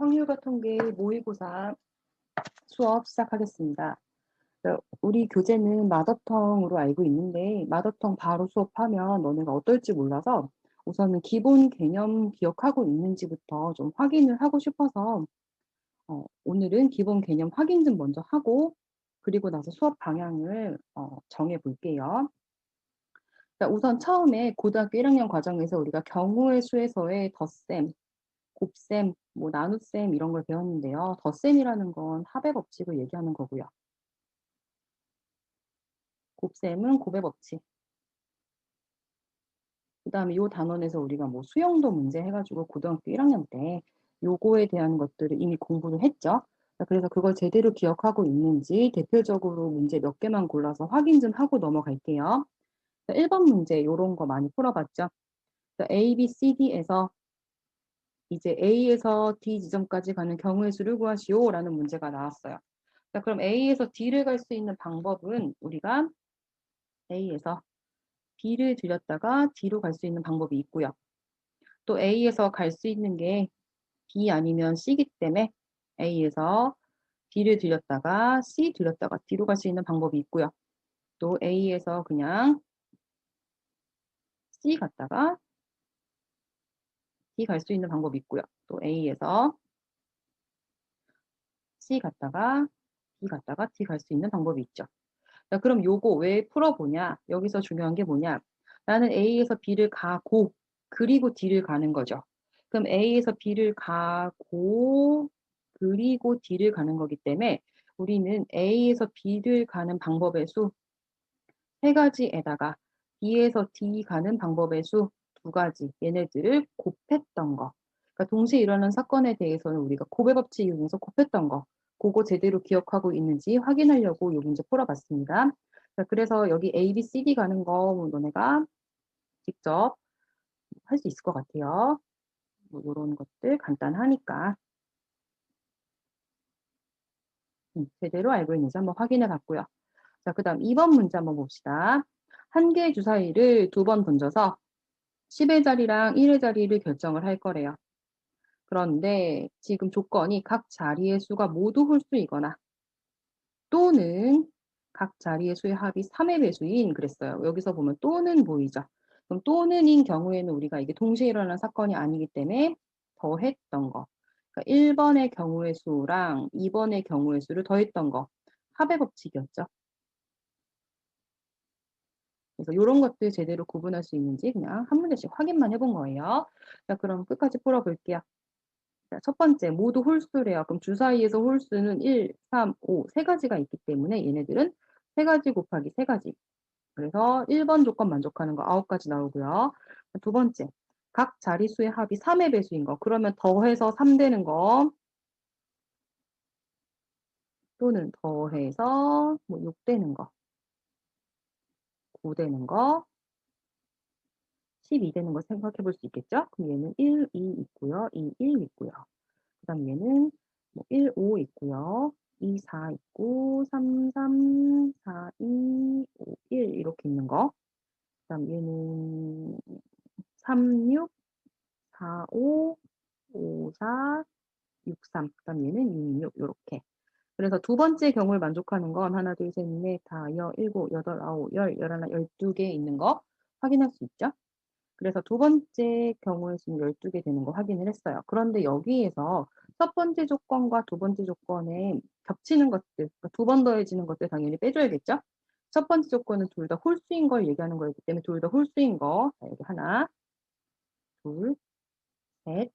확률과 통계 모의고사 수업 시작하겠습니다. 우리 교재는 마더텅으로 알고 있는데 마더텅 바로 수업하면 너네가 어떨지 몰라서 우선은 기본 개념 기억하고 있는지부터 좀 확인을 하고 싶어서 오늘은 기본 개념 확인 좀 먼저 하고 그리고 나서 수업 방향을 정해 볼게요. 우선 처음에 고등학교 1학년 과정에서 우리가 경우의 수에서의 덧셈, 곱셈, 뭐 나눗셈 이런 걸 배웠는데요. 덧셈이라는 건 합의 법칙을 얘기하는 거고요. 곱셈은 곱의 법칙. 그다음에 요 단원에서 우리가 뭐 수영도 문제 해 가지고 고등학교 1학년 때 요거에 대한 것들을 이미 공부를 했죠. 그래서 그걸 제대로 기억하고 있는지 대표적으로 문제 몇 개만 골라서 확인 좀 하고 넘어갈게요. 1번 문제 요런 거 많이 풀어 봤죠. A, B, C, D에서 이제 A에서 D 지점까지 가는 경우의 수를 구하시오라는 문제가 나왔어요. 자, 그럼 A에서 D를 갈 수 있는 방법은 우리가 A에서 B를 들였다가 D로 갈 수 있는 방법이 있고요. 또 A에서 갈 수 있는 게 B 아니면 C이기 때문에 A에서 B를 들였다가 C 들였다가 D로 갈 수 있는 방법이 있고요. 또 A에서 그냥 C 갔다가 D 갈 수 있는 방법이 있고요. 또 A에서 C 갔다가 B 갔다가 D 갈 수 있는 방법이 있죠. 자, 그럼 요거 왜 풀어보냐? 여기서 중요한 게 뭐냐? 나는 A에서 B를 가고 그리고 D를 가는 거죠. 그럼 A에서 B를 가고 그리고 D를 가는 거기 때문에 우리는 A에서 B를 가는 방법의 수 3가지에다가 B에서 D 가는 방법의 수 2가지 얘네들을 곱했던 거. 그러니까 동시에 일어나는 사건에 대해서는 우리가 곱의 법칙 이용해서 곱했던 거. 그거 제대로 기억하고 있는지 확인하려고 요 문제 풀어봤습니다. 자, 그래서 여기 A, B, C, D 가는 거 너네가 직접 할 수 있을 것 같아요. 뭐 요런 것들 간단하니까 제대로 알고 있는지 한번 확인해 봤고요. 자, 그다음 2번 문제 한번 봅시다. 한 개의 주사위를 2번 던져서 10의 자리랑 1의 자리를 결정을 할 거래요. 그런데 지금 조건이 각 자리의 수가 모두 홀수이거나 또는 각 자리의 수의 합이 3의 배수인 그랬어요. 여기서 보면 또는 보이죠. 그럼 또는인 경우에는 우리가 이게 동시에 일어나는 사건이 아니기 때문에 더했던 거. 그러니까 1번의 경우의 수랑 2번의 경우의 수를 더했던 거. 합의 법칙이었죠. 그래서 요런 것들 제대로 구분할 수 있는지 그냥 한 문제씩 확인만 해본 거예요. 자, 그럼 끝까지 풀어볼게요. 자, 첫 번째 모두 홀수래요. 그럼 주사위에서 홀수는 1, 3, 5 세 가지가 있기 때문에 얘네들은 3가지 곱하기 3가지. 그래서 1번 조건 만족하는 거 9가지 나오고요. 두 번째, 각 자릿수의 합이 3의 배수인 거. 그러면 더해서 3 되는 거 또는 더해서 뭐 6 되는 거, 9 되는 거, 12 되는 거 생각해 볼 수 있겠죠? 그럼 얘는 1, 2 있고요. 2, 1 있고요. 그다음 얘는 뭐 1, 5 있고요. 2, 4 있고 3, 3, 4, 2, 5, 1 이렇게 있는 거. 그다음 얘는 3, 6, 4, 5, 5, 4, 6, 3. 그다음 얘는 6, 6 요렇게. 그래서 두 번째 경우를 만족하는 건 하나, 둘, 셋, 넷, 다, 여, 일곱, 여덟, 아홉, 열, 열하나, 12개 있는 거 확인할 수 있죠? 그래서 두 번째 경우의 수는 12개 되는 거 확인을 했어요. 그런데 여기에서 첫 번째 조건과 두 번째 조건에 겹치는 것들, 그러니까 두 번 더해지는 것들 당연히 빼줘야겠죠? 첫 번째 조건은 둘 다 홀수인 걸 얘기하는 거이기 때문에 둘 다 홀수인 거. 자, 여기 하나, 둘, 셋,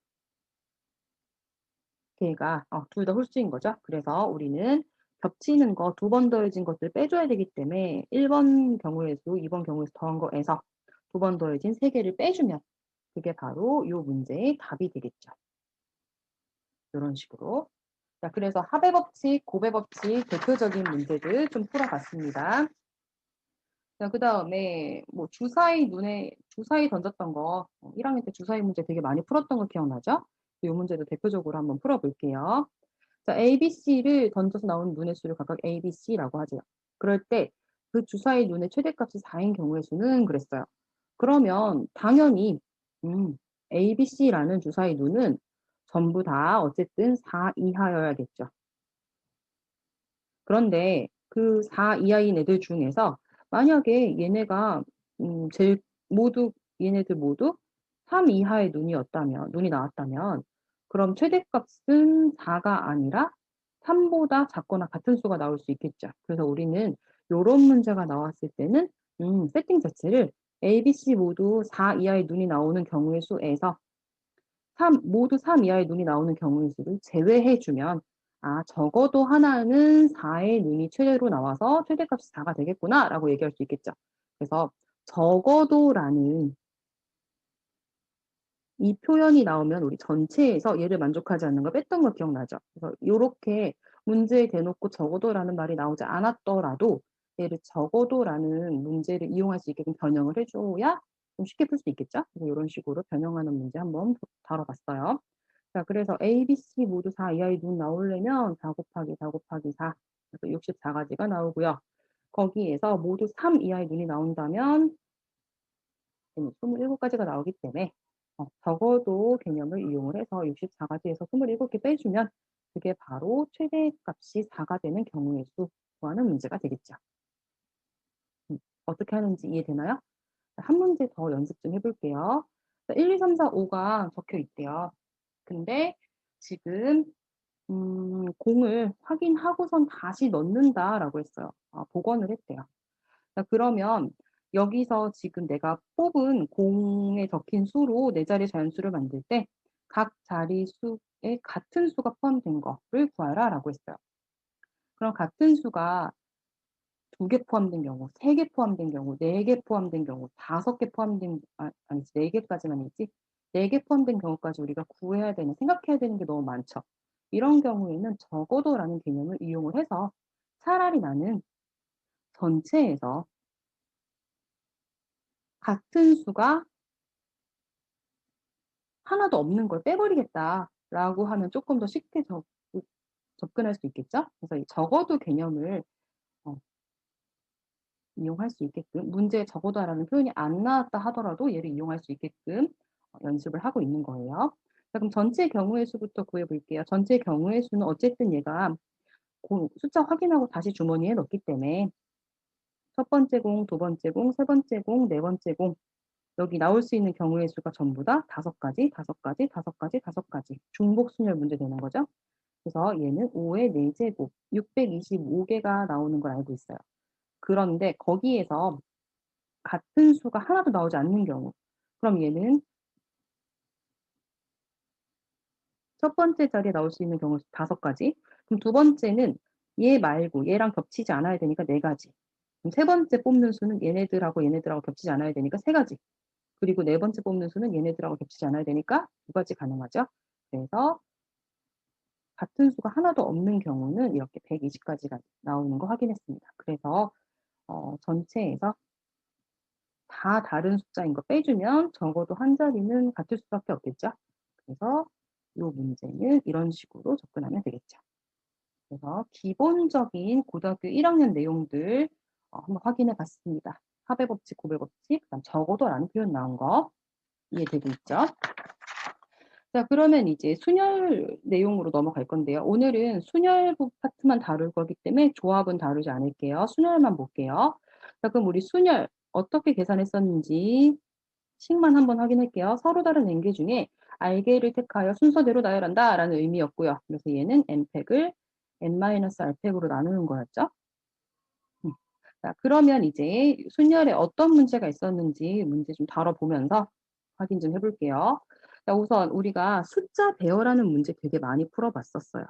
개가 둘 다 홀수인 거죠. 그래서 우리는 겹치는 거 두 번 더해진 것들 빼줘야 되기 때문에 1번 경우의 수, 2번 경우의 수 더한 거에서 두 번 더해진 3개를 빼주면 그게 바로 이 문제의 답이 되겠죠. 이런 식으로. 자, 그래서 합의 법칙, 곱의 법칙 대표적인 문제들 좀 풀어봤습니다. 자, 그다음에 뭐 주사위 던졌던 거 1학년 때 주사위 문제 되게 많이 풀었던 거 기억나죠? 이 문제도 대표적으로 한번 풀어볼게요. 자, A, B, C를 던져서 나오는 눈의 수를 각각 A, B, C라고 하죠. 그럴 때 그 주사위 눈의 최대값이 4인 경우의 수는 그랬어요. 그러면 당연히 A, B, C라는 주사위 눈은 전부 다 어쨌든 4 이하여야겠죠. 그런데 그 4 이하인 애들 중에서 만약에 얘네가 제일 모두 얘네들 모두 3 이하의 눈이 나왔다면 그럼 최대값은 4가 아니라 3 보다 작거나 같은 수가 나올 수 있겠죠. 그래서 우리는 요런 문제가 나왔을 때는 세팅 자체를 A, B, C 모두 4 이하의 눈이 나오는 경우의 수에서 모두 3 이하의 눈이 나오는 경우의 수를 제외해 주면 '아 적어도 하나는 4의 눈이 최대로 나와서 최대값이 4가 되겠구나.'라고 얘기할 수 있겠죠. 그래서 적어도라는 이 표현이 나오면 우리 전체에서 얘를 만족하지 않는 걸 뺐던 거 기억나죠? 그래서 요렇게 문제에 대놓고 적어도라는 말이 나오지 않았더라도 얘를 적어도라는 문제를 이용할 수 있게끔 변형을 해 줘야 좀 쉽게 풀 수 있겠죠? 그래서 요런 식으로 변형하는 문제 한번 다뤄 봤어요. 자 그래서 A, B, C 모두 4 이하의 눈 나오려면 4 곱하기 4 곱하기 4 그래서 64 가지가 나오고요. 거기에서 모두 3 이하의 눈이 나온다면 27 가지가 나오기 때문에 적어도 개념을 이용을 해서 64 가지에서 27개 빼주면 그게 바로 최대값이 4가 되는 경우의 수 구하는 문제가 되겠죠. 어떻게 하는지 이해되나요? 한 문제 더 연습 좀 해 볼게요. 1, 2, 3, 4, 5가 적혀 있대요. 근데 지금 "공을 확인하고선 다시 넣는다."라고 했어요. 복원을 했대요. 자 그러면 여기서 지금 내가 뽑은 공에 적힌 수로 네 자리 자연수를 만들 때 "각 자릿수에 같은 수가 포함된 거를 구하라."라고 했어요. 그럼 같은 수가 2개 포함된 경우, 3개 포함된 경우, 4개 포함된 경우, 5개 포함된 아니지 4 개까지만 있지 4개 포함된 경우까지 우리가 구해야 되는 생각해야 되는 게 너무 많죠. 이런 경우에는 적어도라는 개념을 이용을 해서 차라리 나는 전체에서 같은 수가 하나도 없는 걸 빼버리겠다라고 하면 쪼끔 더 쉽게 접근할 수 있겠죠? 그래서 이 적어도 개념을 어 이용할 수 있게끔 문제에 적어도라는 표현이 안 나왔다 하더라도 얘를 이용할 수 있게끔 연습을 하고 있는 거예요. 자 그럼 전체 경우의 수부터 구해 볼게요. 전체 경우의 수는 어쨌든 얘가 숫자 확인하고 다시 주머니에 넣기 때문에 첫 번째 공, 두 번째 공, 세 번째 공, 네 번째 공 여기 나올 수 있는 경우의 수가 전부 다 5 가지, 5 가지, 5 가지, 5 가지 중복 순열 문제 되는 거죠. 그래서 얘는 5의 4 제곱 625 개가 나오는 걸 알고 있어요. 그런데 거기에서 같은 수가 하나도 나오지 않는 경우 그럼 얘는 첫 번째 자리에 나올 수 있는 경우 5 가지 그럼 두 번째는 얘 말고 얘랑 겹치지 않아야 되니까 4 가지 그럼 세 번째 뽑는 수는 얘네들하고 얘네들하고 겹치지 않아야 되니까 3 가지 그리고 네 번째 뽑는 수는 얘네들하고 겹치지 않아야 되니까 2 가지 가능하죠. 그래서 같은 수가 하나도 없는 경우는 이렇게 120 가지가 나오는 거 확인했습니다. 그래서 전체에서 다 다른 숫자인 거 빼주면 적어도 한 자리는 같을 수밖에 없겠죠. 그래서 요 문제는 이런 식으로 접근하면 되겠죠. 그래서 기본적인 고등학교 1 학년 내용들 한번 확인해 봤습니다. 합의 법칙, 고배 법칙, 그다음 적어도라는 표현 나온 거 이해되고 있죠? 자 그러면 이제 순열 내용으로 넘어갈 건데요. 오늘은 순열부 파트만 다룰 거기 때문에 조합은 다루지 않을게요. 순열만 볼게요. 자 그럼 우리 순열 어떻게 계산했었는지 식만 한번 확인할게요. 서로 다른 Н개 중에 알개를 택하여 순서대로 나열한다라는 의미였고요. 그래서 얘는 n팩을 n-r팩으로 나누는 거였죠. 음. 자 그러면 이제 순열에 어떤 문제가 있었는지 문제 좀 다뤄보면서 확인 좀 해 볼게요. 자 우선 우리가 숫자 배열하는 문제 되게 많이 풀어 봤었어요.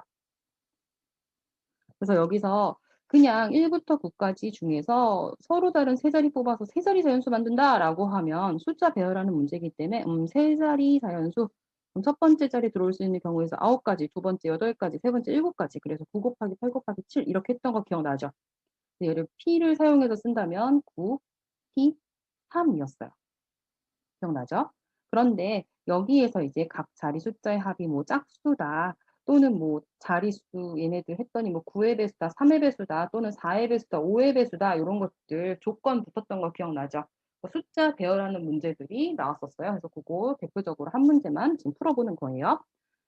그래서 여기서 그냥 1 부터 9 까지 중에서 서로 다른 세 자리 뽑아서 세 자리 자연수 만든다라고 하면 숫자 배열하는 문제이기 때문에 세 자리 자연수 그럼 첫 번째 자리에 들어올 수 있는 경우에서 9 가지, 두 번째 8 가지, 세 번째 7 가지 그래서 9 곱하기 8 곱하기 7 이렇게 했던 거 기억나죠? 얘를 P를 사용해서 쓴다면 9 P 3 이었어요. 기억나죠? 그런데 여기에서 이제 각 자리 숫자의 합이 뭐 짝수다 또는 뭐 자릿수 얘네들 했더니 뭐 9의 배수다, 3의 배수다 또는 4의 배수다, 5의 배수다 요런 것들 조건 붙었던 거 기억나죠? 숫자 배열하는 문제들이 나왔었어요. 그래서 고거 대표적으로 한 문제만 지금 풀어보는 거예요.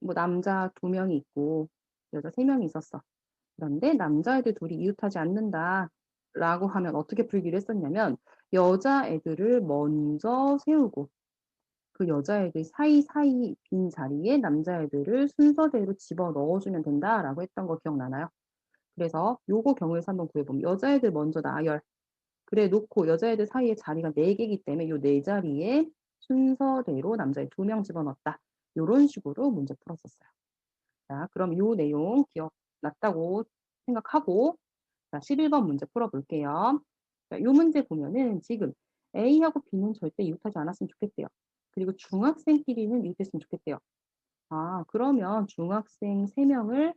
뭐 남자 2명이 있고 여자 3명이 있었어. 그런데 "남자애들 둘이 이웃하지 않는다."라고 하면 어떻게 풀기를 했었냐면 여자애들을 먼저 세우고 그 여자애들 사이사이 빈 자리에 남자애들을 순서대로 집어넣어 주면 된다라고 했던 거 기억나나요? 그래서 요거 경우에서 한번 구해 보면 여자애들 먼저 나열 그래 놓고 여자애들 사이에 자리가 4 개이기 때문에 요 4 자리에 순서대로 남자애 2명 집어넣었다. 요런 식으로 문제 풀었었어요. 자 그럼 요 내용 기억났다고 생각하고 자 11번 문제 풀어 볼게요. 자 요 문제 보면은 지금 A하고 B는 절대 이웃하지 않았으면 좋겠대요. 그리고 중학생끼리는 이웃했으면 좋겠대요. 아 그러면 중학생 3 명을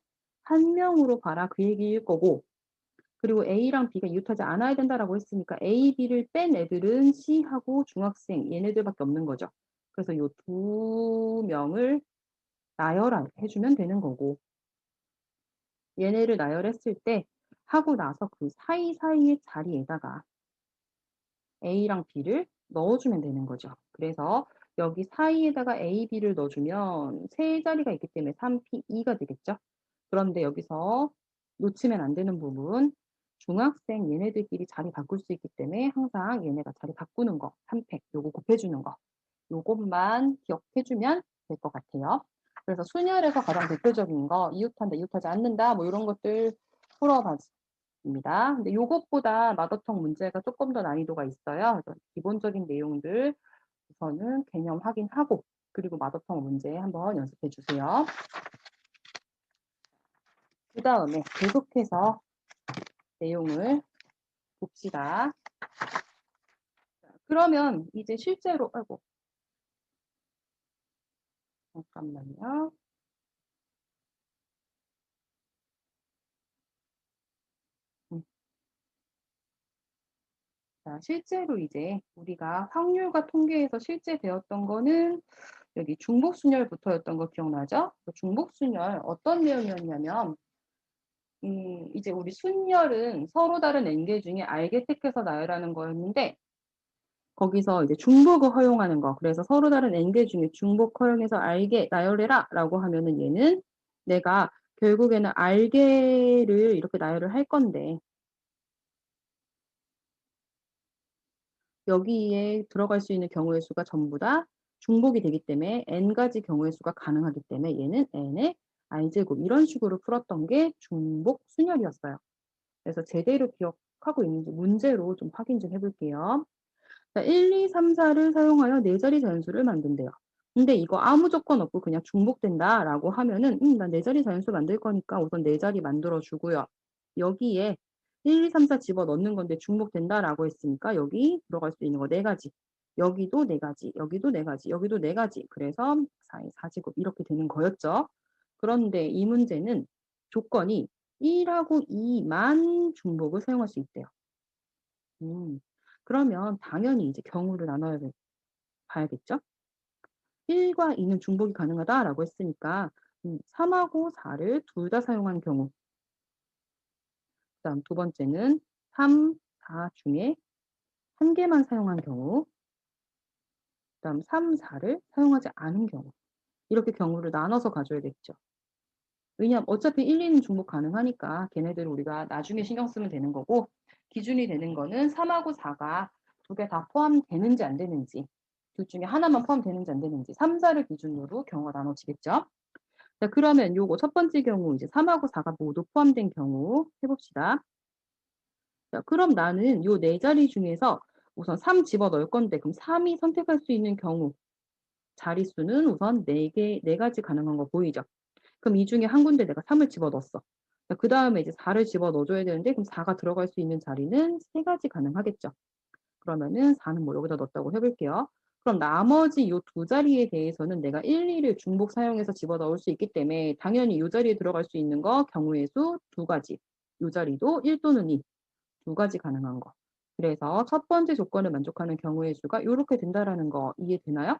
1 명으로 봐라 그 얘기일 거고 그리고 A랑 B가 이웃하지 않아야 된다라고 했으니까 A, B를 뺀 애들은 C하고 중학생 얘네들밖에 없는 거죠. 그래서 요 2 명을 나열해 주면 되는 거고 얘네를 나열했을 때 하고 나서 그 사이사이의 자리에다가 A랑 B를 넣어 주면 되는 거죠. 그래서 여기 사이에다가 A, B를 넣어 주면 세 자리가 있기 때문에 3P2가 되겠죠. 그런데 여기서 놓치면 안 되는 부분 중학생 얘네들끼리 자리 바꿀 수 있기 때문에 항상 얘네가 자리 바꾸는 거 3팩 요거 곱해 주는 거 요것만 기억해 주면 될 것 같아요. 그래서 순열에서 가장 대표적인 거 이웃한다, 이웃하지 않는다 뭐 요런 것들 풀어 봤습니다. 근데 요것보다 마더텅 문제가 쪼끔 더 난이도가 있어요. 그래서 기본적인 내용들 우선은 개념 확인하고 그리고 마더텅 문제 한번 연습해 주세요. 그다음에 계속해서 내용을 봅시다. 그러면 이제 실제로 아이고 잠깐만요. 음. 자 실제로 이제 우리가 확률과 통계에서 실제 배웠던 거는 여기 중복순열부터였던 거 기억나죠? 그 중복순열 어떤 내용이었냐면 이제 우리 순열은 서로 다른 N개 중에 알게 택해서 나열하는 거였는데 거기서 이제 중복을 허용하는 거. 그래서 서로 다른 N개 중에 중복 허용해서 알게 나열해라라고 하면은 얘는 내가 결국에는 알게를 이렇게 나열을 할 건데 여기에 들어갈 수 있는 경우의 수가 전부 다 중복이 되기 때문에 n 가지 경우의 수가 가능하기 때문에 얘는 n의 r제곱 이런 식으로 풀었던 게 중복 순열이었어요. 그래서 제대로 기억하고 있는지 문제로 좀 확인 좀 해 볼게요. 자 1, 2, 3, 4를 사용하여 4 자리 자연수를 만든대요. 근데 이거 아무 조건 없고 그냥 중복된다라고 하면은 난 4 자리 자연수 만들 거니까 우선 4 자리 만들어 주고요. 여기에 1, 2, 3, 4 집어넣는 건데 중복된다라고 했으니까 여기 들어갈 수 있는 거 4 가지. 여기도 4 가지, 여기도 4 가지, 여기도 4 가지. 그래서 4의 4제곱 이렇게 되는 거였죠. 그런데 이 문제는 조건이 1하고 2만 중복을 사용할 수 있대요. 음. 그러면 당연히 이제 경우를 나눠야 봐야겠죠? 1과 2는 중복이 가능하다라고 했으니까 3하고 4를 둘 다 사용한 경우 그다음 두 번째는 3, 4 중에 한 개만 사용한 경우 그다음 3, 4를 사용하지 않은 경우 이렇게 경우를 나눠서 가져야 되겠죠. 왜냐하면 어차피 1, 2는 중복 가능하니까 걔네들을 우리가 나중에 신경 쓰면 되는 거고 기준이 되는 거는 3하고 4가 두 개 다 포함되는지 안 되는지 둘 중에 하나만 포함되는지 안 되는지 3, 4를 기준으로 경우가 나눠지겠죠. 자 그러면 요거 첫 번째 경우 이제 3하고 4가 모두 포함된 경우 해 봅시다. 자 그럼 나는 요 4 자리 중에서 우선 3 집어넣을 건데 그럼 3이 선택할 수 있는 경우 자릿수는 우선 4 가지 가능한 거 보이죠? 그럼 이 중에 한 군데 내가 3을 집어넣었어. 자 그다음에 이제 4를 집어넣어 줘야 되는데 그럼 4가 들어갈 수 있는 자리는 3 가지 가능하겠죠. 그러면은 4는 뭐 여기다 넣었다고 해 볼게요. 그럼 나머지 요 두 자리에 대해서는 내가 1, 2를 중복 사용해서 집어넣을 수 있기 때문에 당연히 요 자리에 들어갈 수 있는 거 경우의 수 2 가지. 요 자리도 1 또는 2 두 가지 가능한 거. 그래서 첫 번째 조건을 만족하는 경우의 수가 요렇게 된다라는 거 이해되나요?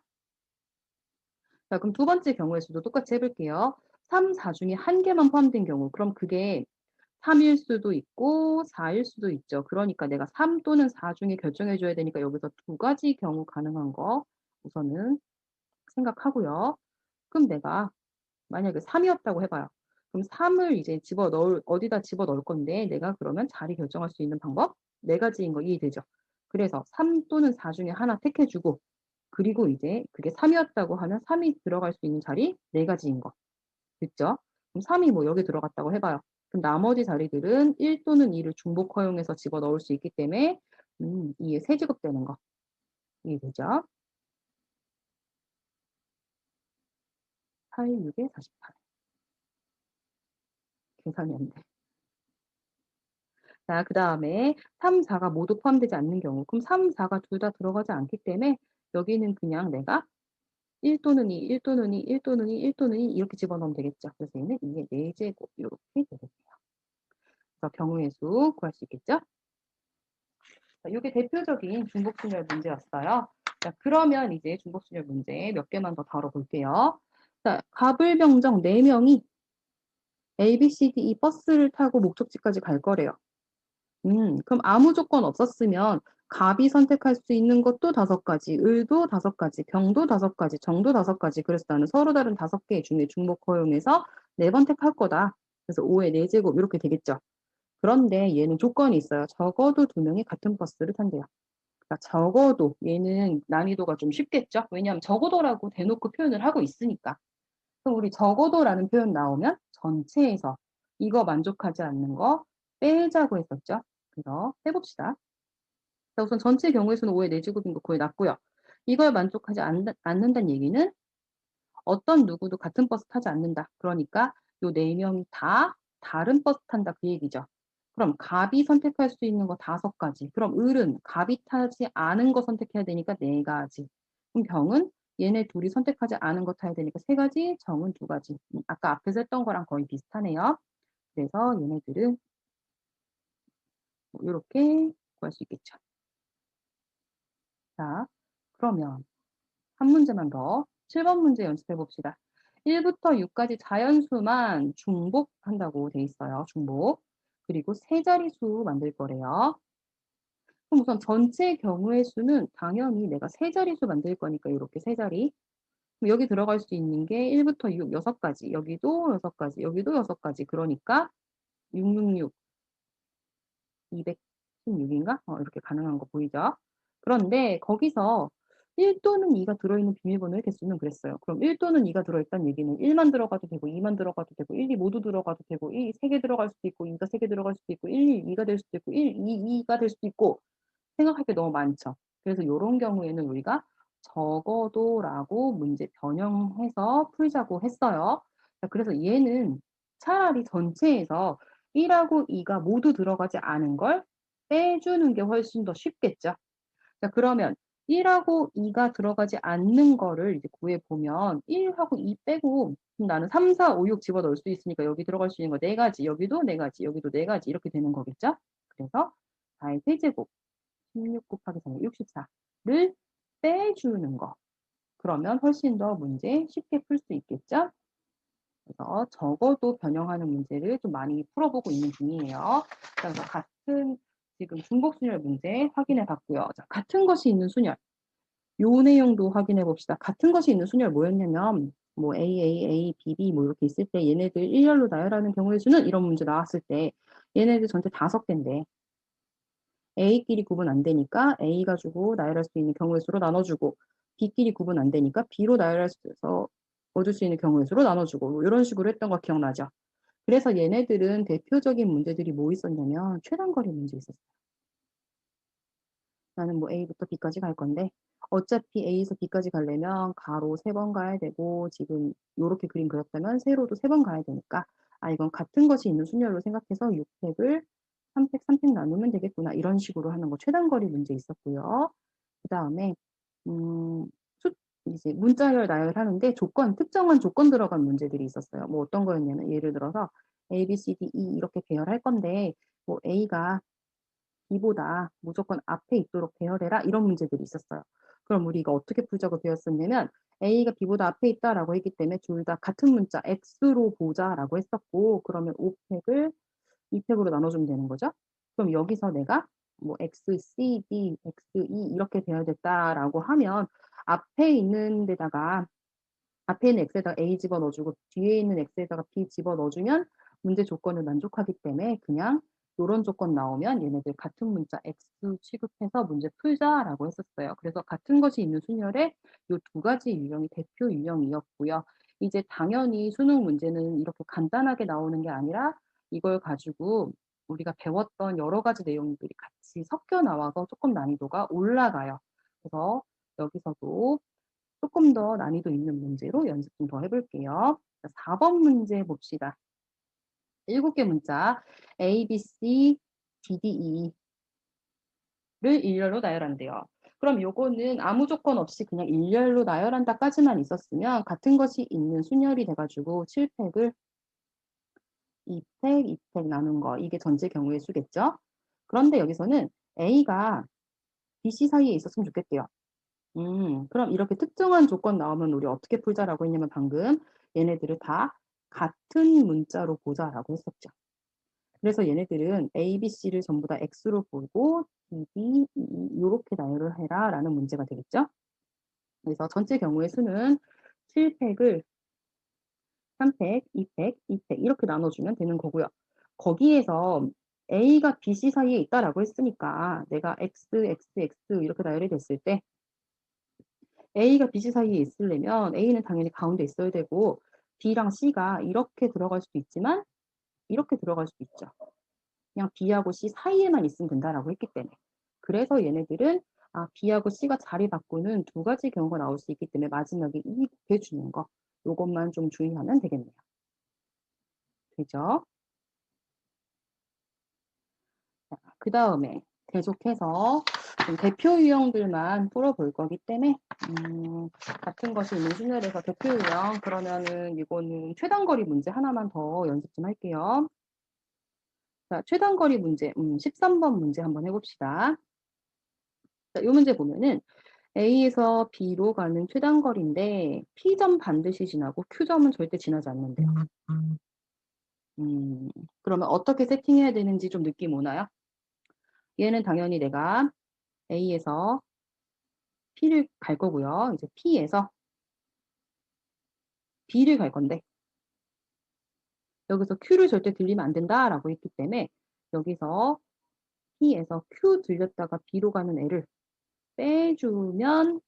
자 그럼 두 번째 경우의 수도 똑같이 해 볼게요. 3, 4 중에 한 개만 포함된 경우 그럼 그게 3일 수도 있고 4일 수도 있죠. 그러니까 내가 3 또는 4 중에 결정해 줘야 되니까 여기서 두 가지 경우 가능한 거 우선은 생각하고요. 그럼 내가 만약에 3 이었다고 해 봐요. 그럼 3을 이제 집어넣을 어디다 집어넣을 건데 내가 그러면 자리 결정할 수 있는 방법 4 가지인 거 이해되죠? 그래서 3 또는 4 중에 하나 택해 주고 그리고 이제 그게 3 이었다고 하면 3이 들어갈 수 있는 자리 4 가지인 거. 됐죠? 그럼 3이 뭐 여기 들어갔다고 해 봐요. 그럼 나머지 자리들은 1 또는 2를 중복 허용해서 집어넣을 수 있기 때문에 2의 세제곱 되는 거 이해되죠? 8, 6에 48. 계산이 안 돼. 자 그다음에 3, 4가 모두 포함되지 않는 경우 그럼 3, 4가 둘 다 들어가지 않기 때문에 여기는 그냥 내가 1 또는 2, 1 또는 2, 1 또는 2, 1 또는 2 이렇게 집어넣으면 되겠죠. 그래서 얘는 2의 4제곱 요렇게 되겠네요. 그래서 경우의 수 구할 수 있겠죠? 자 요게 대표적인 중복순열 문제였어요. 자 그러면 이제 중복순열 문제 몇 개만 더 다뤄볼게요. 자 갑을병정 4 명이 A, B, C, D, E 버스를 타고 목적지까지 갈 거래요. 그럼 아무 조건 없었으면 갑이 선택할 수 있는 것도 5가지, 을도 5가지, 병도 5가지, 정도 5가지. 그래서 나는 서로 다른 5개 중에 중복 허용해서 4번 택할 거다. 그래서 5의 4제곱 이렇게 되겠죠. 그런데 얘는 조건이 있어요. 적어도 2명이 같은 버스를 탄대요. 그러니까 적어도 얘는 난이도가 좀 쉽겠죠. 왜냐하면 적어도라고 대놓고 표현을 하고 있으니까. 그럼 우리 적어도라는 표현 나오면 전체에서 이거 만족하지 않는 거 빼자고 했었죠. 그래서 해봅시다. 자, 우선 전체 경우의 수는 5의 4제곱인 거 구해놨고요. 이걸 만족하지 않는다는 얘기는 어떤 누구도 같은 버스 타지 않는다. 그러니까 요 4명이 다 다른 버스 탄다 그 얘기죠. 그럼 갑이 선택할 수 있는 거 5가지. 그럼 을은 갑이 타지 않은 거 선택해야 되니까 4가지. 그럼 병은 얘네 둘이 선택하지 않은 거 타야 되니까 3가지, 정은 2가지. 아까 앞에서 했던 거랑 거의 비슷하네요. 그래서 얘네들은 뭐 요렇게 구할 수 있겠죠. 자, 그러면 한 문제만 더. 7번 문제 연습해 봅시다. 1부터 6까지 자연수만 중복한다고 돼 있어요. 중복. 그리고 세 자리수 만들 거래요. 그럼 우선 전체 경우의 수는 당연히 내가 세 자리수 만들 거니까 이렇게 세 자리. 그럼 여기 들어갈 수 있는 게 1부터 6, 6가지. 여기도 6가지. 여기도 6가지. 그러니까 666, 216인가? 이렇게 가능한 거 보이죠? 그런데 거기서 1 또는 2가 들어있는 비밀번호의 개수는 그랬어요. 그럼 1 또는 2가 들어있다는 얘기는 1만 들어가도 되고 2만 들어가도 되고 1, 2 모두 들어가도 되고 1, 3개 들어갈 수도 있고 2가 3개 들어갈 수도 있고 1, 1, 2가 될 수도 있고 1, 2, 2가 될 수도 있고 생각할 게 너무 많죠. 그래서 요런 경우에는 우리가 적어도라고 문제 변형해서 풀자고 했어요. 자 그래서 얘는 차라리 전체에서 1하고 2가 모두 들어가지 않은 걸 빼주는 게 훨씬 더 쉽겠죠. 자 그러면 1하고 2가 들어가지 않는 거를 이제 구해 보면 1하고 2 빼고 그럼 나는 3, 4, 5, 6 집어넣을 수 있으니까 여기 들어갈 수 있는 거 4가지, 여기도 4가지, 여기도 4가지 이렇게 되는 거겠죠. 그래서 4의 세제곱 16 곱하기 3이 64를 빼주는 거. 그러면 훨씬 더 문제 쉽게 풀 수 있겠죠. 그래서 적어도 변형하는 문제를 좀 많이 풀어보고 있는 중이에요. 그래서 같은 지금 중복순열 문제 확인해 봤고요. 자, 같은 것이 있는 순열. 요 내용도 확인해 봅시다. 같은 것이 있는 순열 뭐였냐면 뭐 A, B, B 뭐 이렇게 있을 때 얘네들 일렬로 나열하는 경우의 수는 이런 문제 나왔을 때 얘네들 전체 5개인데 A끼리 구분 안 되니까 A 가지고 나열할 수 있는 경우의 수로 나눠주고 B끼리 구분 안 되니까 B로 나열할 수 있어서 얻을 수 있는 경우의 수로 나눠주고 뭐 이런 식으로 했던 거 기억나죠? 그래서 얘네들은 대표적인 문제들이 뭐 있었냐면 최단거리 문제 있었어요. 나는 뭐 A부터 B까지 갈 건데 어차피 A에서 B까지 가려면 가로 3번 가야 되고 지금 요렇게 그림 그렸다면 세로도 3번 가야 되니까 아 이건 같은 것이 있는 순열로 생각해서 6팩을 3팩, 3팩 나누면 되겠구나 이런 식으로 하는 거 최단거리 문제 있었고요. 그다음에 음 이제 문자열 나열하는데 특정한 조건 들어간 문제들이 있었어요. 뭐 어떤 거였냐면 예를 들어서 A, B, C, D, E 이렇게 배열할 건데 뭐 A가 B보다 무조건 앞에 있도록 배열해라 이런 문제들이 있었어요. 그럼 우리가 어떻게 풀자고 배웠었냐면 A가 B보다 앞에 있다라고 했기 때문에 둘 다 같은 문자 X로 보자라고 했었고 그러면 5팩을 2팩으로 나눠주면 되는 거죠. 그럼 여기서 내가 뭐 X, C, D, X, E 이렇게 배열됐다라고 하면 앞에 있는 데다가 앞에 있는 x에다가 a 집어넣어주고 뒤에 있는 x에다가 b 집어넣어주면 문제 조건을 만족하기 때문에 그냥 요런 조건 나오면 얘네들 같은 문자 x 취급해서 문제 풀자라고 했었어요. 그래서 같은 것이 있는 순열의 요 두 가지 유형이 대표 유형이었고요. 이제 당연히 수능 문제는 이렇게 간단하게 나오는 게 아니라 이걸 가지고 우리가 배웠던 여러 가지 내용들이 같이 섞여 나와서 조금 난이도가 올라가요. 그래서 여기서도 조금 더 난이도 있는 문제로 연습 좀 더 해볼게요. 4번 문제 봅시다. 7개 문자 A, B, C, D, D, E를 일렬로 나열한대요. 그럼 요거는 아무 조건 없이 그냥 일렬로 나열한다까지만 있었으면 같은 것이 있는 순열이 돼가지고 7팩을 2팩, 2팩 나눈 거 이게 전체 경우의 수겠죠. 그런데 여기서는 A가 B, C 사이에 있었으면 좋겠대요. 그럼 이렇게 특정한 조건 나오면 우리 어떻게 풀자라고 했냐면 방금 얘네들을 다 같은 문자로 보자라고 했었죠. 그래서 얘네들은 A, B, C를 전부 다 X로 보고 D, B, E 이렇게 나열을 해라 라는 문제가 되겠죠. 그래서 전체 경우의 수는 7팩을 3팩, 2팩, 2팩 이렇게 나눠주면 되는 거고요. 거기에서 A가 B, C 사이에 있다라고 했으니까 내가 X, X, X 이렇게 나열이 됐을 때 A가 B, C 사이에 있으려면 A는 당연히 가운데 있어야 되고 B랑 C가 이렇게 들어갈 수도 있지만 이렇게 들어갈 수도 있죠. 그냥 B하고 C 사이에만 있으면 된다라고 했기 때문에. 그래서 얘네들은 B하고 C가 자리 바꾸는 두 가지 경우가 나올 수 있기 때문에 마지막에 E 곱해주는 거 요것만 좀 주의하면 되겠네요. 되죠? 그 다음에 계속해서 대표 유형들만 풀어볼 거기 때문에 같은 것이 있는 순열에서 대표 유형 그러면은 이거는 최단거리 문제 하나만 더 연습 좀 할게요. 자, 최단거리 문제 13번 문제 한번 해봅시다. 자, 이 문제 보면은 A에서 B로 가는 최단거리인데 P점 반드시 지나고 Q점은 절대 지나지 않는데요. 그러면 어떻게 세팅해야 되는지 좀 느낌 오나요? 얘는 당연히 내가 A에서 P를 갈 거고요. 이제 P에서 B를 갈 건데 여기서 Q를 절대 들리면 안 된다라고 했기 때문에 여기서 P에서 Q 들렸다가 B로 가는 애를 빼주면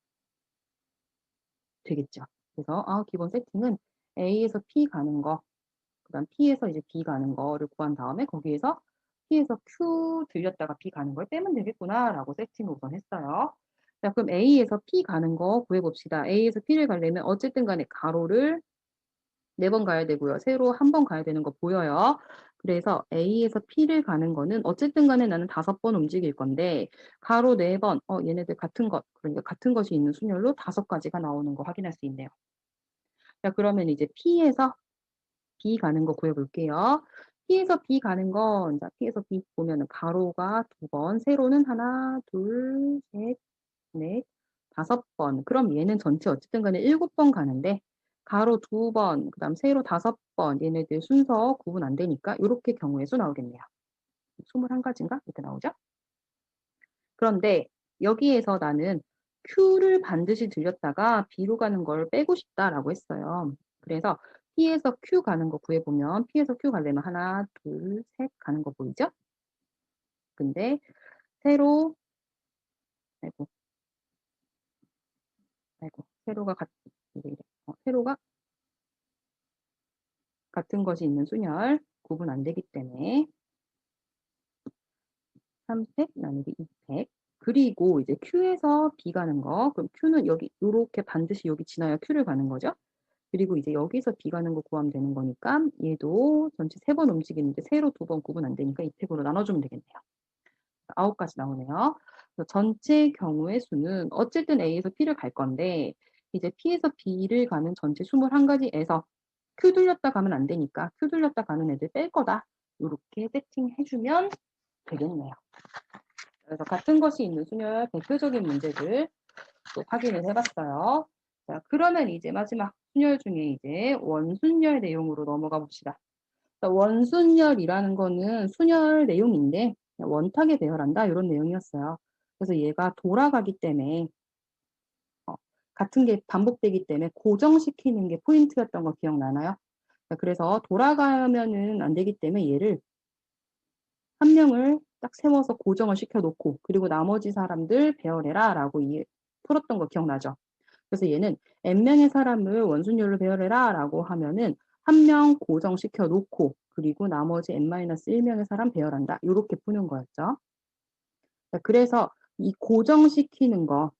되겠죠. 그래서 기본 세팅은 A에서 P 가는 거, 그 다음 P에서 이제 B 가는 거를 구한 다음에 거기에서 P에서 Q 들렸다가 B 가는 걸 빼면 되겠구나라고 세팅을 우선 했어요. 자, 그럼 A에서 P 가는 거 구해봅시다. A에서 P를 가려면 어쨌든 간에 가로를 4번 가야 되고요. 세로 1번 가야 되는 거 보여요. 그래서 A에서 P를 가는 거는 어쨌든 간에 나는 5번 움직일 건데 가로 4번, 얘네들 같은 것, 그러니까 같은 것이 있는 순열로 5가지가 나오는 거 확인할 수 있네요. 자, 그러면 이제 P에서 B 가는 거 구해볼게요. P에서 B 가는 건, 자, P에서 B 보면은 가로가 2번, 세로는 하나, 둘, 셋, 넷, 5번. 그럼 얘는 전체 어쨌든 간에 7번 가는데, 가로 2번, 그 다음 세로 5번, 얘네들 순서 구분 안 되니까, 이렇게 경우의 수 나오겠네요. 21가지인가? 이렇게 나오죠? 그런데 여기에서 나는 Q를 반드시 들렸다가 B로 가는 걸 빼고 싶다라고 했어요. 그래서 P에서 Q 가는 거 구해보면 P에서 Q 가려면 하나, 둘, 셋 가는 거 보이죠? 근데 세로, 아이고, 세로가 세로가 같은 것이 있는 순열 구분 안 되기 때문에 3팩 나누기 2팩 그리고 이제 Q에서 B 가는 거 그럼 Q는 여기 이렇게 반드시 여기 지나야 Q를 가는 거죠. 그리고 이제 여기서 B 가는 거 구하면 되는 거니까 얘도 전체 3번 움직이는데 세로 2번 구분 안 되니까 2팩으로 나눠주면 되겠네요. 9가지 나오네요. 전체 경우의 수는 어쨌든 A에서 P를 갈 건데 이제 P에서 B를 가는 전체 21가지에서 Q 돌렸다 가면 안 되니까 Q 돌렸다 가는 애들 뺄 거다. 이렇게 세팅해주면 되겠네요. 그래서 같은 것이 있는 순열 대표적인 문제들 또 확인을 해봤어요. 자, 그러면 이제 마지막 순열 중에 이제 원순열 내용으로 넘어가 봅시다. 자, 원순열이라는 거는 순열 내용인데 원탁에 배열한다 이런 내용이었어요. 그래서 얘가 돌아가기 때문에 같은 게 반복되기 때문에 고정시키는 게 포인트였던 거 기억나나요? 그래서 돌아가면은 안 되기 때문에 얘를 한 명을 딱 세워서 고정을 시켜 놓고 그리고 나머지 사람들 배열해라라고 풀었던 거 기억나죠? 그래서 얘는 n 명의 사람을 원순율로 배열해라라고 하면은 한 명 고정시켜 놓고 그리고 나머지 n-1 명의 사람 배열한다. 요렇게 푸는 거였죠. 그래서 이 고정시키는 거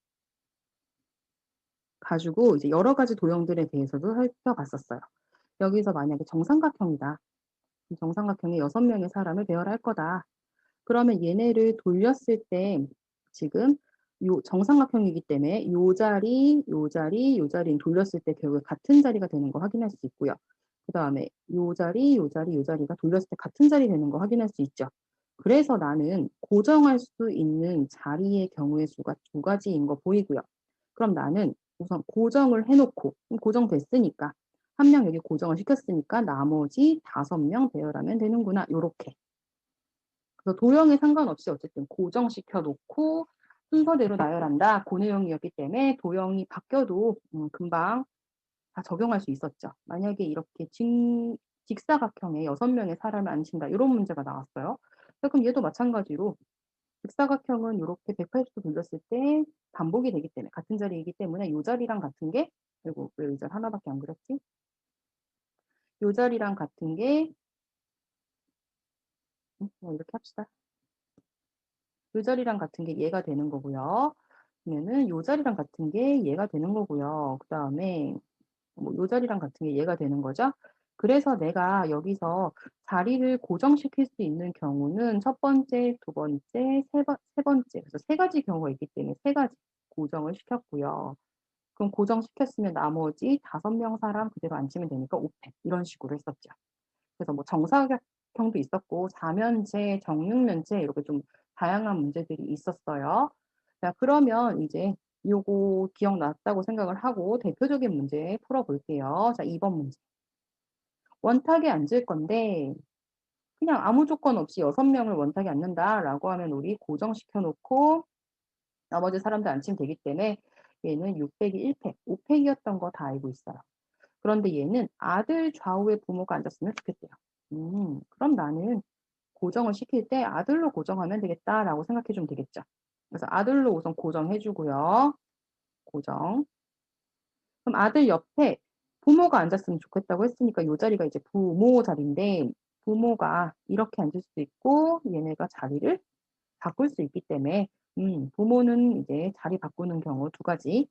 가지고 이제 여러 가지 도형들에 대해서도 살펴봤었어요. 여기서 만약에 정삼각형이다. 정삼각형에 6명의 사람을 배열할 거다. 그러면 얘네를 돌렸을 때 지금 요 정삼각형이기 때문에 요 자리, 요 자리, 요 자리는 돌렸을 때 결국에 같은 자리가 되는 거 확인할 수 있고요. 그다음에 요 자리, 요 자리, 요 자리가 돌렸을 때 같은 자리 되는 거 확인할 수 있죠. 그래서 나는 고정할 수 있는 자리의 경우의 수가 2가지인 거 보이고요. 그럼 나는 우선 고정을 해 놓고 고정됐으니까 한 명 여기 고정을 시켰으니까 나머지 5명 배열하면 되는구나. 요렇게. 그래서 도형에 상관없이 어쨌든 고정시켜 놓고 순서대로 나열한다. 그 내용이었기 때문에 도형이 바뀌어도 금방 다 적용할 수 있었죠. 만약에 이렇게 직사각형에 6명의 사람을 앉힌다. 이런 문제가 나왔어요. 그럼 얘도 마찬가지로 직사각형은 이렇게 180도 돌렸을 때 반복이 되기 때문에 같은 자리이기 때문에 이 자리랑 같은 게 그리고 왜 의자 하나밖에 안 그렸지? 이 자리랑 같은 게 이렇게 합시다. 요 자리랑 같은 게 얘가 되는 거고요. 그러면은 요 자리랑 같은 게 얘가 되는 거고요. 그다음에 뭐 요 자리랑 같은 게 얘가 되는 거죠. 그래서 내가 여기서 자리를 고정시킬 수 있는 경우는 첫 번째, 두 번째, 세 번째. 그래서 3가지 경우가 있기 때문에 3가지 고정을 시켰고요. 그럼 고정시켰으면 나머지 5명 사람 그대로 앉히면 되니까 5팩 이런 식으로 했었죠. 그래서 뭐 정사각형도 있었고 사면체, 정육면체 이렇게 좀 다양한 문제들이 있었어요. 자, 그러면 이제 요거 기억났다고 생각을 하고 대표적인 문제 풀어볼게요. 자, 2번 문제. 원탁에 앉을 건데 그냥 아무 조건 없이 6명을 원탁에 앉는다라고 하면 우리 고정시켜 놓고 나머지 사람들 앉히면 되기 때문에 얘는 6 빼기 1팩, 5팩이었던 거 다 알고 있어요. 그런데 얘는 아들 좌우에 부모가 앉았으면 좋겠대요. 그럼 나는 고정을 시킬 때 아들로 고정하면 되겠다라고 생각해 주면 되겠죠. 그래서 아들로 우선 고정해 주고요. 고정. 그럼 아들 옆에 부모가 앉았으면 좋겠다고 했으니까 요 자리가 이제 부모 자리인데 부모가 이렇게 앉을 수도 있고 얘네가 자리를 바꿀 수 있기 때문에 부모는 이제 자리 바꾸는 경우 2가지.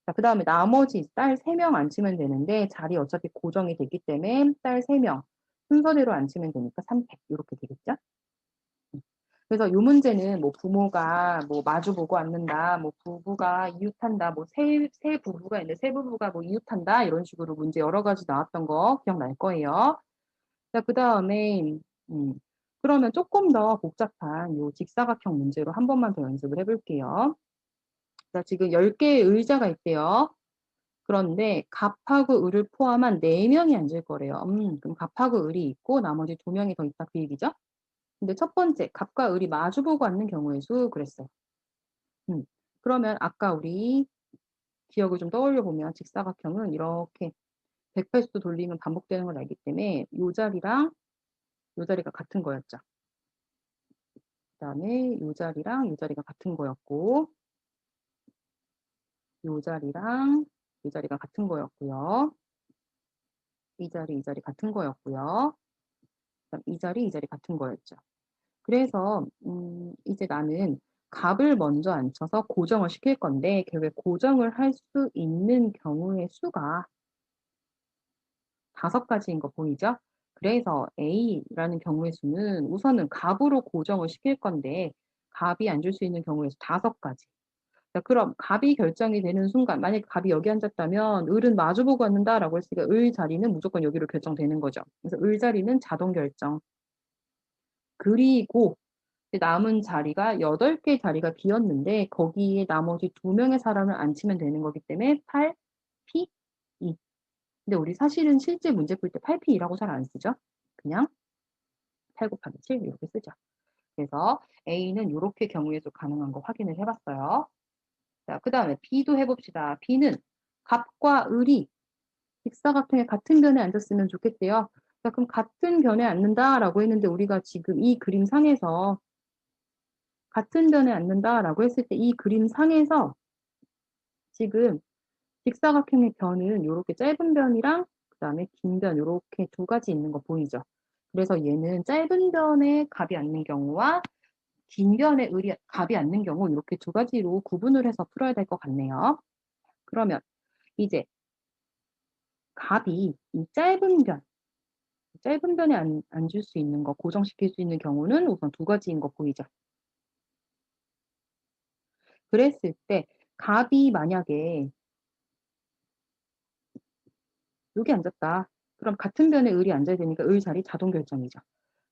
자, 그다음에 나머지 딸 3명 앉히면 되는데 자리 어차피 고정이 됐기 때문에 딸 3명 순서대로 앉히면 되니까 3팩 요렇게 되겠죠? 그래서 요 문제는 뭐 부모가 뭐 마주보고 앉는다, 뭐 부부가 이웃한다, 뭐 세 부부가 있는데 세 부부가 뭐 이웃한다 이런 식으로 문제 여러 가지 나왔던 거 기억날 거예요. 자, 그다음에 그러면 조금 더 복잡한 요 직사각형 문제로 한 번만 더 연습을 해볼게요. 자, 지금 10개의 의자가 있대요. 그런데 갑하고 을을 포함한 4명이 앉을 거래요. 그럼 갑하고 을이 있고 나머지 2명이 더 있다 그 얘기죠? 근데 첫 번째 갑과 을이 마주보고 앉는 경우의 수 그랬어요. 그러면 아까 우리 기억을 좀 떠올려 보면 직사각형은 이렇게 180도 돌리면 반복되는 걸 알기 때문에 요 자리랑 요 자리가 같은 거였죠. 그다음에 요 자리랑 요 자리가 같은 거였고 요 자리랑 이 자리가 같은 거였고요. 이 자리, 이 자리 같은 거였고요. 그다음 이 자리, 이 자리 같은 거였죠. 그래서 이제 나는 갑을 먼저 앉혀서 고정을 시킬 건데 결국에 고정을 할 수 있는 경우의 수가 5가지인 거 보이죠? 그래서 A라는 경우의 수는 우선은 갑으로 고정을 시킬 건데 갑이 앉을 수 있는 경우의 수 5가지. 자, 그럼 갑이 결정이 되는 순간 만약에 갑이 여기 앉았다면 을은 마주보고 앉는다라고 했으니까 을 자리는 무조건 여기로 결정되는 거죠. 그래서 을 자리는 자동 결정. 그리고 남은 자리가 8개 자리가 비었는데 거기에 나머지 2명의 사람을 앉히면 되는 거기 때문에 8P2. 근데 우리 사실은 실제 문제 풀 때 8P2라고 잘 안 쓰죠. 그냥 8 곱하기 7 이렇게 쓰죠. 그래서 A는 이렇게 경우의 수 가능한 거 확인을 해봤어요. 자, 그다음에 B도 해봅시다. B는 갑과 을이 직사각형의 같은 변에 앉았으면 좋겠대요. 자, 그럼 같은 변에 앉는다라고 했는데 우리가 지금 이 그림상에서 같은 변에 앉는다라고 했을 때 이 그림상에서 지금 직사각형의 변은 요렇게 짧은 변이랑 그다음에 긴 변 요렇게 두 가지 있는 거 보이죠? 그래서 얘는 짧은 변에 갑이 앉는 경우와 긴 변에 을이 갑이 앉는 경우 이렇게 두 가지로 구분을 해서 풀어야 될 것 같네요. 그러면 이제 갑이 이 짧은 변에 앉을 수 있는 거, 고정시킬 수 있는 경우는 우선 두 가지인 거 보이죠? 그랬을 때 갑이 만약에 여기 앉았다. 그럼 같은 변에 을이 앉아야 되니까 을 자리 자동 결정이죠.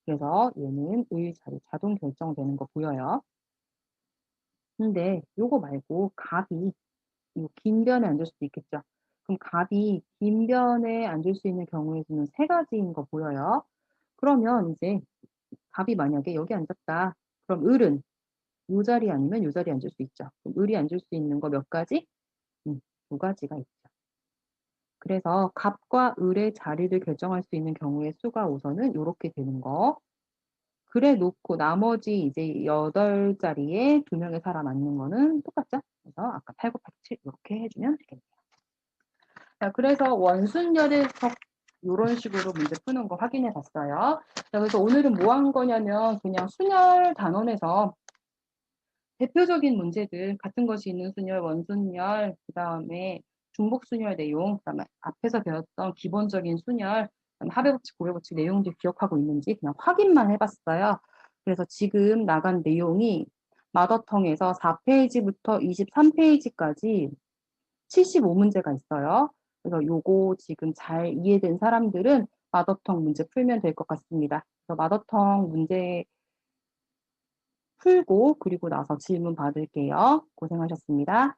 그래서 얘는 을 자리 자동 결정되는 거 보여요. 근데 요거 말고 갑이 이 긴 변에 앉을 수도 있겠죠. 그럼 갑이 긴 변에 앉을 수 있는 경우의 수는 세 가지인 거 보여요. 그러면 이제 갑이 만약에 여기 앉았다. 그럼 을은 요 자리 아니면 요 자리에 앉을 수 있죠. 그럼 을이 앉을 수 있는 거 몇 가지? 두 가지가 있죠. 그래서 갑과 을의 자리를 결정할 수 있는 경우의 수가 우선은 요렇게 되는 거. 그래 놓고 나머지 이제 8자리에 2명의 사람 앉는 거는 똑같죠? 그래서 아까 8 곱하기 7 이렇게 해주면 되겠네요. 자, 그래서 원순열에서 요런 식으로 문제 푸는 거 확인해 봤어요. 자, 그래서 오늘은 뭐 한 거냐면 그냥 순열 단원에서 대표적인 문제들 같은 것이 있는 순열, 원순열, 그다음에 중복순열 내용, 그다음에 앞에서 배웠던 기본적인 순열, 그다음에 합의법칙, 고려법칙 내용들 기억하고 있는지 그냥 확인만 해봤어요. 그래서 지금 나간 내용이 마더텅에서 4페이지부터 23페이지까지 75문제가 있어요. 그래서 요거 지금 잘 이해된 사람들은 마더텅 문제 풀면 될 것 같습니다. 그래서 마더텅 문제 풀고 그리고 나서 질문 받을게요. 고생하셨습니다.